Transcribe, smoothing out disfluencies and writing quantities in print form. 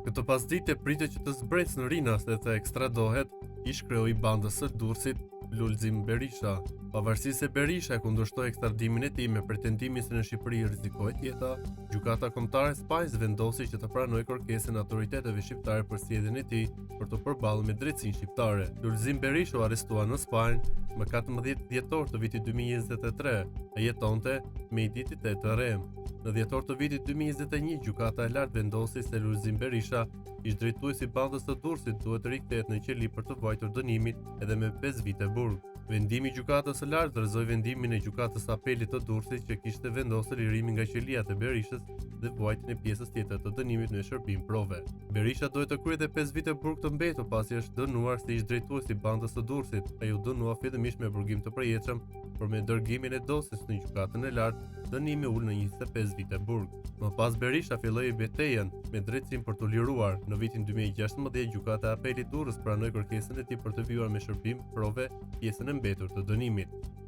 Këtë pasditë pritet që të zbrecë në Rinas dhe të ekstradohet ish kreu i bandës së Durrësit, Lulzim Berisha. Pavarësisht se Berisha e kundërshtoi ekstradimin e tij me pretendimin se në Shqipëri rrezikohet jeta, gjykata kombëtare Spajs vendosi që të pranojë kërkesën e autoriteteve shqiptare për sjelljen e tij për të përballur me drejtsinë shqiptare. Lulzim Berisha u arrestua në Spanjë më 14 dhjetor të vitit 2023. Ai jetonte me identitet të re. Në dhjetor të vitit 2021, gjykata e lartë vendosi se Lulzim Berisha, ish drejtuesi i bandës së Durrësit, duhet të rikthehet në qeli për të vajtur dënimin edhe me 5 vite burg. Vendimi i gjykatës së lartë rrezoi vendimin e gjykatës së apelit të Durrësit që kishte vendosur lirimin nga qelia të Berishës dhe vuajtjen e pjesës tjetër të dënimit me shërbim prove. Berisha duhet të kryejë 5 vite burg të mbetur pasi është dënuar si ish drejtuesi i bandës së Durrësit. Ai u dënua fillimisht me burgim të përjetshëm, por me dërgimin e dosjes në gjykatën e lartë, dënimi ul në 25 vite burg. Më pas Berisha filloi betejën me drejtsinë për të liruar. Në vitin 2016, gjykata e apelit Durrës pranoi kërkesën e tij për të vijuar me shërbim prove pjesën e mbetur të dënimit.